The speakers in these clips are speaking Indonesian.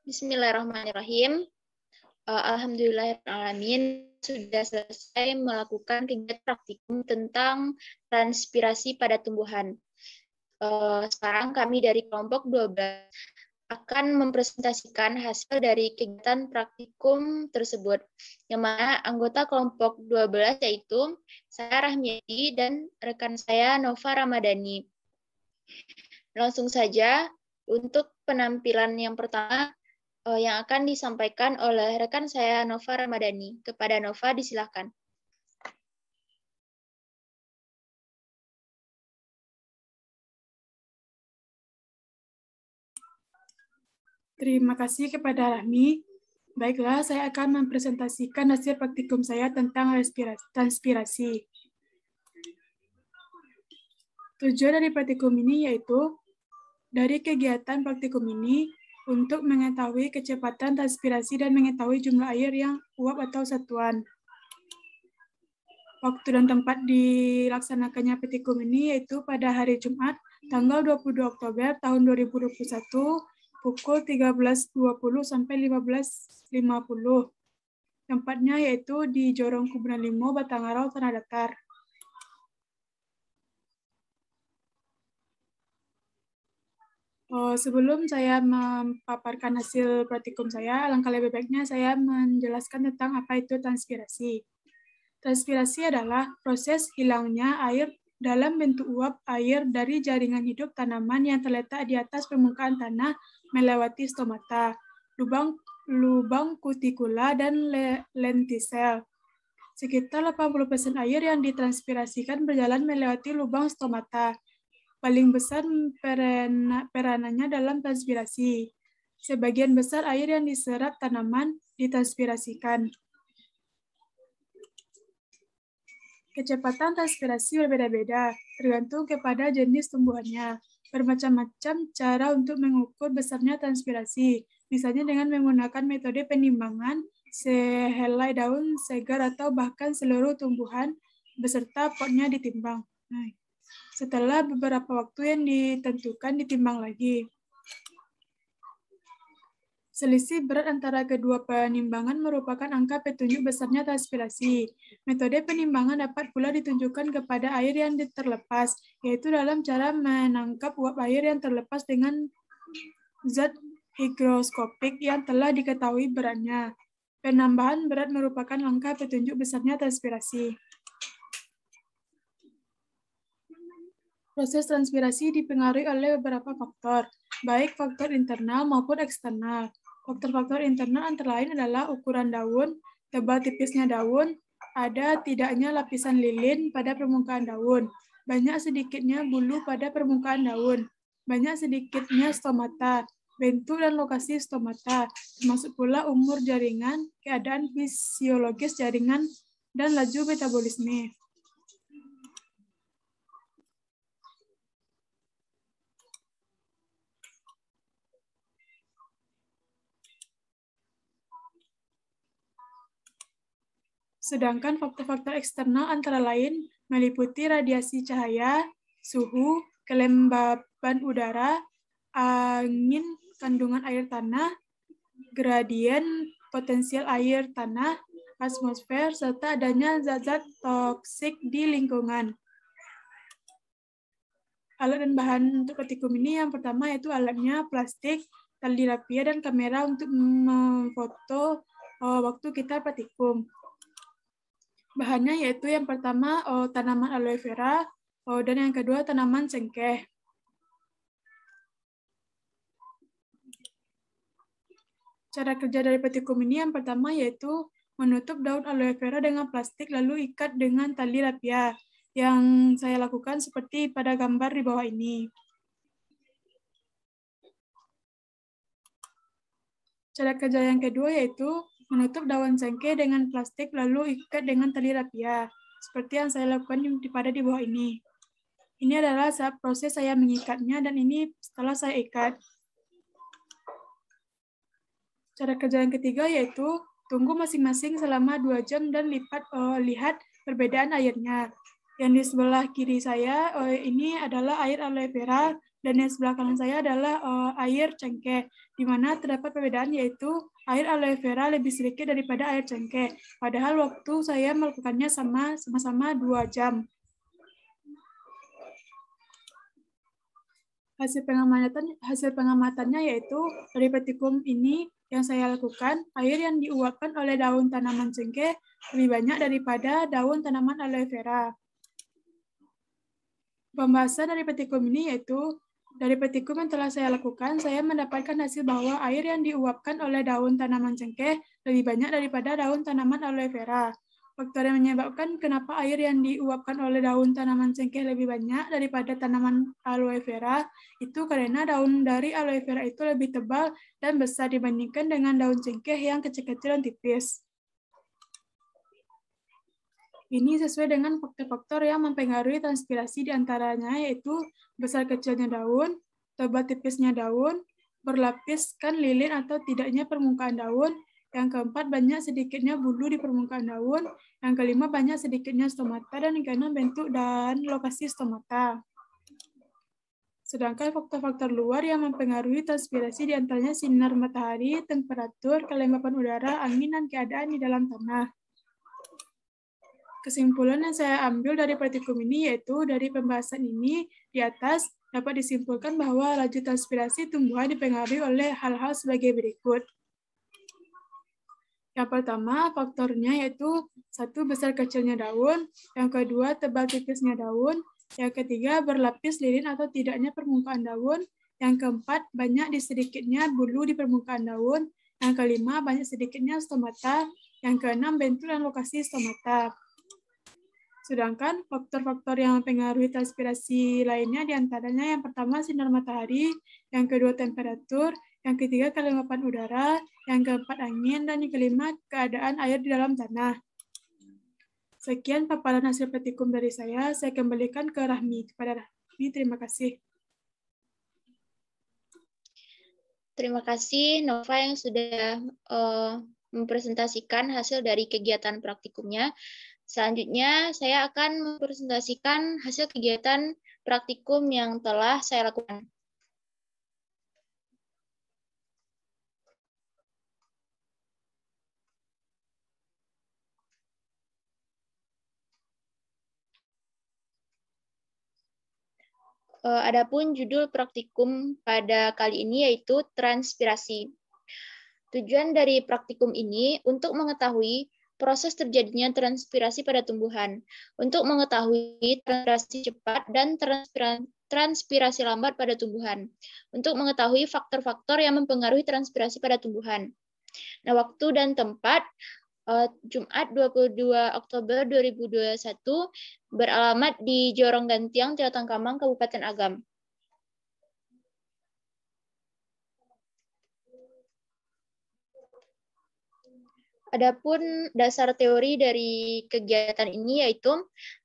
Bismillahirrahmanirrahim. Alhamdulillahirrahmanirrahim, sudah selesai melakukan kegiatan praktikum tentang transpirasi pada tumbuhan. Sekarang kami dari kelompok 12 akan mempresentasikan hasil dari kegiatan praktikum tersebut, yang mana anggota kelompok 12 yaitu saya Rahmiati dan rekan saya Nova Ramadhani. Langsung saja untuk penampilan yang pertama yang akan disampaikan oleh rekan saya Nova Ramadhani. Kepada Nova disilakan. Terima kasih kepada Rahmi. Baiklah, saya akan mempresentasikan hasil praktikum saya tentang transpirasi. Tujuan dari praktikum ini yaitu dari kegiatan praktikum ini untuk mengetahui kecepatan transpirasi dan mengetahui jumlah air yang uap atau satuan. Waktu dan tempat dilaksanakannya praktikum ini yaitu pada hari Jumat, tanggal 22 Oktober tahun 2021, pukul 13.20 sampai 15.50. Tempatnya yaitu di Jorong Kuburan Limo, Batangarau, Tanah Datar. Sebelum saya memaparkan hasil praktikum saya, alangkah lebih baiknya saya menjelaskan tentang apa itu transpirasi. Transpirasi adalah proses hilangnya air dalam bentuk uap air dari jaringan hidup tanaman yang terletak di atas permukaan tanah melewati stomata, lubang kutikula, dan lentisel. Sekitar 80% air yang ditranspirasikan berjalan melewati lubang stomata. Paling besar peranannya dalam transpirasi. Sebagian besar air yang diserap tanaman ditranspirasikan. Kecepatan transpirasi berbeda-beda, tergantung kepada jenis tumbuhannya. Bermacam-macam cara untuk mengukur besarnya transpirasi, misalnya dengan menggunakan metode penimbangan sehelai daun segar atau bahkan seluruh tumbuhan beserta potnya ditimbang. Setelah beberapa waktu yang ditentukan ditimbang lagi. Selisih berat antara kedua penimbangan merupakan angka petunjuk besarnya transpirasi. Metode penimbangan dapat pula ditunjukkan kepada air yang terlepas, yaitu dalam cara menangkap uap air yang terlepas dengan zat higroskopik yang telah diketahui beratnya. Penambahan berat merupakan angka petunjuk besarnya transpirasi. Proses transpirasi dipengaruhi oleh beberapa faktor, baik faktor internal maupun eksternal. Faktor-faktor internal antara lain adalah ukuran daun, tebal tipisnya daun, ada tidaknya lapisan lilin pada permukaan daun, banyak sedikitnya bulu pada permukaan daun, banyak sedikitnya stomata, bentuk dan lokasi stomata, termasuk pula umur jaringan, keadaan fisiologis jaringan, dan laju metabolisme. Sedangkan faktor-faktor eksternal antara lain meliputi radiasi cahaya, suhu, kelembaban udara, angin, kandungan air tanah, gradien potensial air tanah, atmosfer, serta adanya zat-zat toksik di lingkungan. Alat dan bahan untuk praktikum ini yang pertama yaitu alatnya plastik, tali rapia, dan kamera untuk memfoto waktu kita praktikum. Bahannya yaitu yang pertama tanaman aloe vera dan yang kedua tanaman cengkeh. Cara kerja dari praktikum ini yang pertama yaitu menutup daun aloe vera dengan plastik lalu ikat dengan tali rapia yang saya lakukan seperti pada gambar di bawah ini. Cara kerja yang kedua yaitu menutup daun cengkeh dengan plastik lalu ikat dengan tali rapia, seperti yang saya lakukan pada di bawah ini. Ini adalah saat proses saya mengikatnya dan ini setelah saya ikat. Cara kerja yang ketiga yaitu tunggu masing-masing selama 2 jam dan lihat perbedaan airnya. Yang di sebelah kiri saya ini adalah air aloe vera Dan yang sebelah kanan saya adalah air cengkeh, di mana terdapat perbedaan yaitu air aloe vera lebih sedikit daripada air cengkeh. Padahal waktu saya melakukannya sama-sama 2 jam. Hasil pengamatannya yaitu dari petikum ini yang saya lakukan, air yang diuapkan oleh daun tanaman cengkeh lebih banyak daripada daun tanaman aloe vera. Pembahasan dari petikum ini yaitu dari petikum yang telah saya lakukan, saya mendapatkan hasil bahwa air yang diuapkan oleh daun tanaman cengkeh lebih banyak daripada daun tanaman aloe vera. Faktor yang menyebabkan kenapa air yang diuapkan oleh daun tanaman cengkeh lebih banyak daripada tanaman aloe vera itu karena daun dari aloe vera itu lebih tebal dan besar dibandingkan dengan daun cengkeh yang kecil-kecil dan tipis. Ini sesuai dengan faktor-faktor yang mempengaruhi transpirasi diantaranya yaitu besar kecilnya daun, tebal tipisnya daun, berlapiskan lilin atau tidaknya permukaan daun, yang keempat banyak sedikitnya bulu di permukaan daun, yang kelima banyak sedikitnya stomata, dan yang keenam bentuk dan lokasi stomata. Sedangkan faktor-faktor luar yang mempengaruhi transpirasi diantaranya sinar matahari, temperatur, kelembapan udara, angin, dan keadaan di dalam tanah. Kesimpulan yang saya ambil dari praktikum ini yaitu dari pembahasan ini di atas dapat disimpulkan bahwa laju transpirasi tumbuhan dipengaruhi oleh hal-hal sebagai berikut. Yang pertama, faktornya yaitu satu, besar kecilnya daun, yang kedua, tebal tipisnya daun, yang ketiga, berlapis lilin atau tidaknya permukaan daun, yang keempat, banyak sedikitnya bulu di permukaan daun, yang kelima, banyak sedikitnya stomata, yang keenam, bentuk dan lokasi stomata. Sedangkan faktor-faktor yang mempengaruhi transpirasi lainnya diantaranya yang pertama sinar matahari, yang kedua temperatur, yang ketiga kelembapan udara, yang keempat angin, dan yang kelima keadaan air di dalam tanah. Sekian paparan hasil praktikum dari saya kembalikan ke Rahmi. Kepada Rahmi, terima kasih. Terima kasih Nova yang sudah mempresentasikan hasil dari kegiatan praktikumnya. Selanjutnya, saya akan mempresentasikan hasil kegiatan praktikum yang telah saya lakukan. Adapun judul praktikum pada kali ini yaitu transpirasi. Tujuan dari praktikum ini untuk mengetahui proses terjadinya transpirasi pada tumbuhan, untuk mengetahui transpirasi cepat dan transpirasi lambat pada tumbuhan, untuk mengetahui faktor-faktor yang mempengaruhi transpirasi pada tumbuhan. Nah, waktu dan tempat Jumat 22 Oktober 2021 beralamat di Jorong Gantiang, Tiotangkamang, Kabupaten Agam. Adapun dasar teori dari kegiatan ini yaitu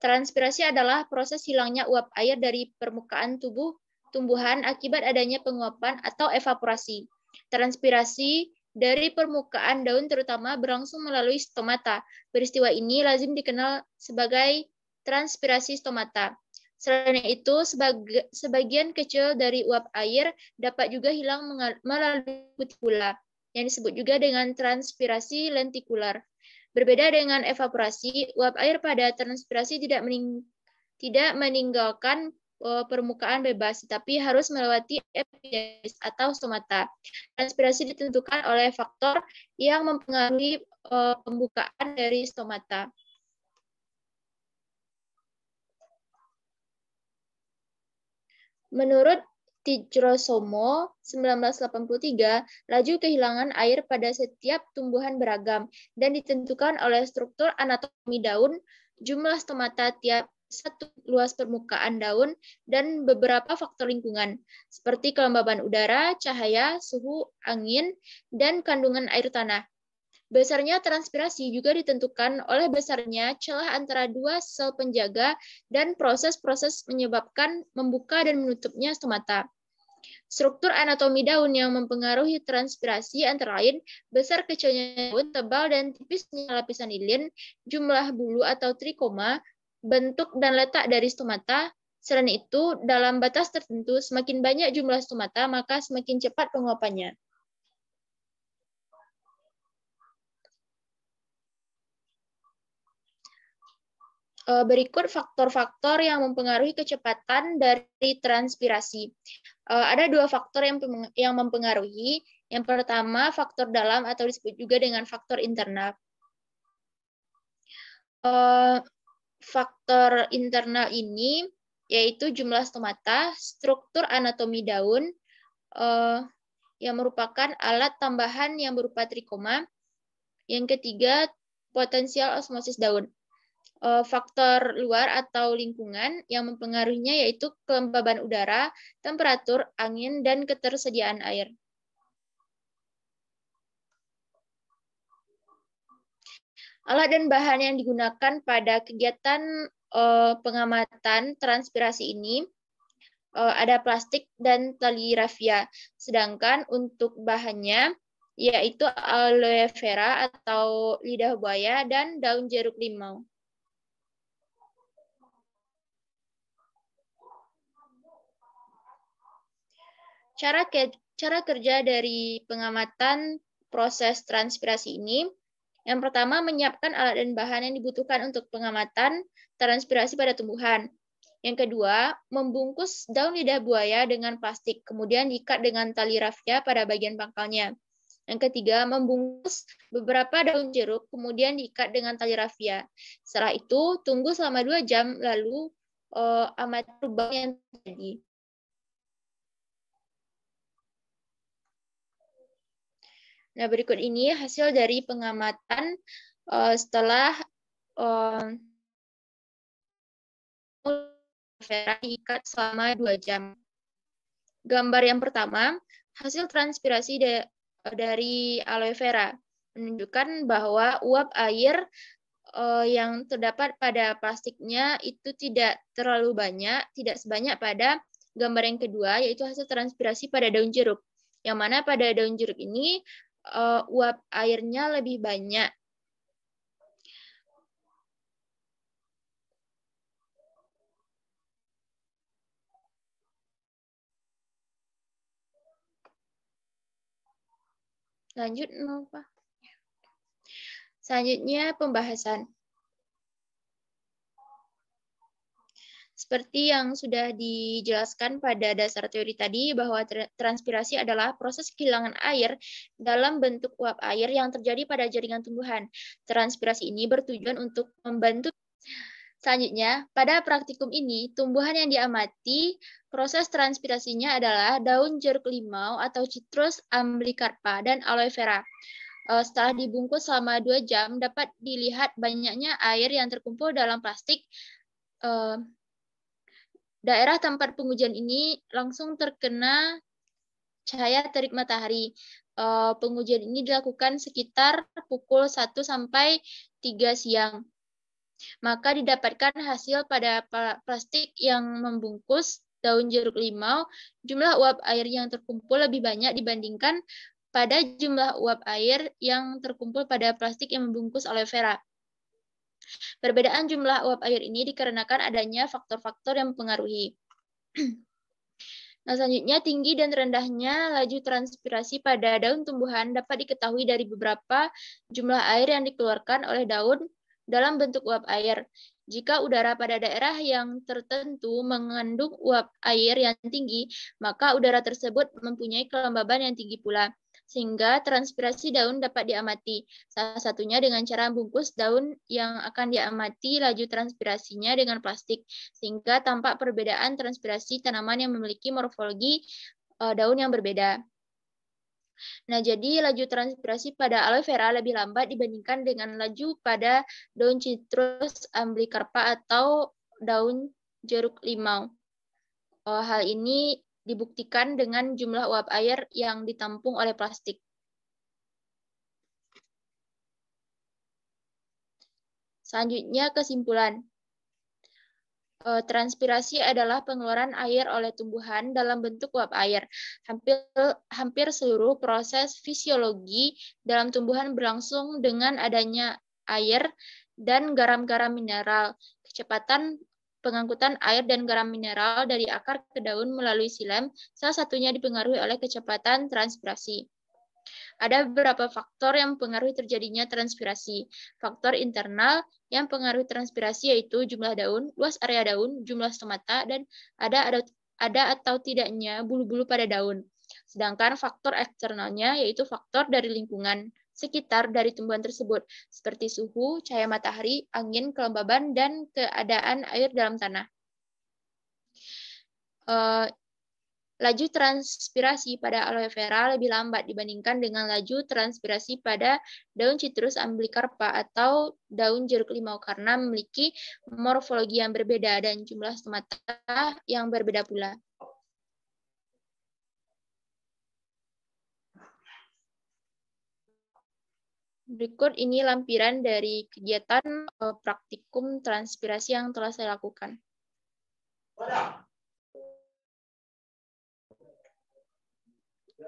transpirasi adalah proses hilangnya uap air dari permukaan tumbuhan akibat adanya penguapan atau evaporasi. Transpirasi dari permukaan daun terutama berlangsung melalui stomata. Peristiwa ini lazim dikenal sebagai transpirasi stomata. Selain itu, sebagian kecil dari uap air dapat juga hilang melalui kutikula, yang disebut juga dengan transpirasi lentikular. Berbeda dengan evaporasi, uap air pada transpirasi tidak meninggalkan permukaan bebas, tapi harus melewati epidermis atau stomata. Transpirasi ditentukan oleh faktor yang mempengaruhi pembukaan dari stomata. Menurut Tijrosomo 1983, laju kehilangan air pada setiap tumbuhan beragam dan ditentukan oleh struktur anatomi daun, jumlah stomata tiap satu luas permukaan daun, dan beberapa faktor lingkungan, seperti kelembaban udara, cahaya, suhu, angin, dan kandungan air tanah. Besarnya transpirasi juga ditentukan oleh besarnya celah antara dua sel penjaga dan proses-proses menyebabkan membuka dan menutupnya stomata. Struktur anatomi daun yang mempengaruhi transpirasi antara lain besar kecilnya daun, tebal dan tipisnya lapisan lilin, jumlah bulu atau trikoma, bentuk dan letak dari stomata, Selain itu, dalam batas tertentu, semakin banyak jumlah stomata, maka semakin cepat penguapannya. Berikut faktor-faktor yang mempengaruhi kecepatan dari transpirasi. Ada dua faktor yang mempengaruhi. Yang pertama, faktor dalam atau disebut juga dengan faktor internal. Faktor internal ini yaitu jumlah stomata, struktur anatomi daun, yang merupakan alat tambahan yang berupa trikoma. Yang ketiga, potensial osmosis daun. Faktor luar atau lingkungan yang mempengaruhinya yaitu kelembaban udara, temperatur, angin, dan ketersediaan air. Alat dan bahan yang digunakan pada kegiatan pengamatan transpirasi ini ada plastik dan tali rafia. Sedangkan untuk bahannya yaitu aloe vera atau lidah buaya dan daun jeruk limau. Cara kerja dari pengamatan proses transpirasi ini, yang pertama menyiapkan alat dan bahan yang dibutuhkan untuk pengamatan transpirasi pada tumbuhan. Yang kedua, membungkus daun lidah buaya dengan plastik, kemudian diikat dengan tali rafia pada bagian pangkalnya. Yang ketiga, membungkus beberapa daun jeruk, kemudian diikat dengan tali rafia. Setelah itu, tunggu selama 2 jam, lalu amati perubahan yang terjadi. Nah, berikut ini hasil dari pengamatan setelah diikat selama 2 jam. Gambar yang pertama, hasil transpirasi dari aloe vera menunjukkan bahwa uap air yang terdapat pada plastiknya itu tidak terlalu banyak, tidak sebanyak pada gambar yang kedua, yaitu hasil transpirasi pada daun jeruk. Yang mana pada daun jeruk ini uap airnya lebih banyak. Lanjut, Nova. Selanjutnya pembahasan. Seperti yang sudah dijelaskan pada dasar teori tadi, bahwa transpirasi adalah proses kehilangan air dalam bentuk uap air yang terjadi pada jaringan tumbuhan. Transpirasi ini bertujuan untuk membantu. Selanjutnya, pada praktikum ini, tumbuhan yang diamati proses transpirasinya adalah daun jeruk limau atau Citrus amblycarpa dan aloe vera. Setelah dibungkus selama 2 jam, dapat dilihat banyaknya air yang terkumpul dalam plastik. Daerah tempat pengujian ini langsung terkena cahaya terik matahari. Pengujian ini dilakukan sekitar pukul 1 sampai 3 siang. Maka didapatkan hasil pada plastik yang membungkus daun jeruk limau, jumlah uap air yang terkumpul lebih banyak dibandingkan pada jumlah uap air yang terkumpul pada plastik yang membungkus aloe vera. Perbedaan jumlah uap air ini dikarenakan adanya faktor-faktor yang mempengaruhi. Nah, selanjutnya tinggi dan rendahnya laju transpirasi pada daun tumbuhan dapat diketahui dari beberapa jumlah air yang dikeluarkan oleh daun dalam bentuk uap air. Jika udara pada daerah yang tertentu mengandung uap air yang tinggi, maka udara tersebut mempunyai kelembaban yang tinggi pula, sehingga transpirasi daun dapat diamati. Salah satunya dengan cara membungkus daun yang akan diamati laju transpirasinya dengan plastik, sehingga tampak perbedaan transpirasi tanaman yang memiliki morfologi daun yang berbeda. Nah, jadi laju transpirasi pada aloe vera lebih lambat dibandingkan dengan laju pada daun Citrus amblycarpa atau daun jeruk limau. Hal ini dibuktikan dengan jumlah uap air yang ditampung oleh plastik. Selanjutnya kesimpulan. Transpirasi adalah pengeluaran air oleh tumbuhan dalam bentuk uap air. Hampir seluruh proses fisiologi dalam tumbuhan berlangsung dengan adanya air dan garam-garam mineral. Kecepatan pengangkutan air dan garam mineral dari akar ke daun melalui silem, salah satunya dipengaruhi oleh kecepatan transpirasi. Ada beberapa faktor yang mempengaruhi terjadinya transpirasi. Faktor internal yang mempengaruhi transpirasi yaitu jumlah daun, luas area daun, jumlah stomata, dan ada atau tidaknya bulu-bulu pada daun. Sedangkan faktor eksternalnya yaitu faktor dari lingkungan sekitar dari tumbuhan tersebut, seperti suhu, cahaya matahari, angin, kelembaban, dan keadaan air dalam tanah. Laju transpirasi pada aloe vera lebih lambat dibandingkan dengan laju transpirasi pada daun citrus amblicarpa atau daun jeruk limau karena memiliki morfologi yang berbeda dan jumlah stomata yang berbeda pula. Berikut ini lampiran dari kegiatan praktikum transpirasi yang telah saya lakukan.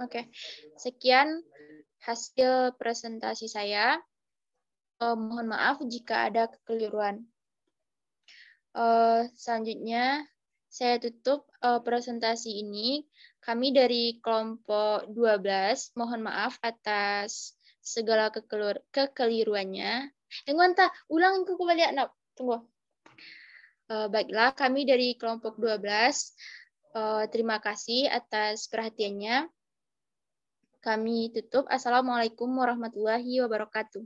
Oke, sekian hasil presentasi saya. Mohon maaf jika ada kekeliruan. Selanjutnya, saya tutup presentasi ini. Kami dari kelompok 12, mohon maaf atas segala kekeliruannya. Ulang ke kembali, tunggu. Baiklah, kami dari kelompok 12, terima kasih atas perhatiannya. Kami tutup. Assalamualaikum warahmatullahi wabarakatuh.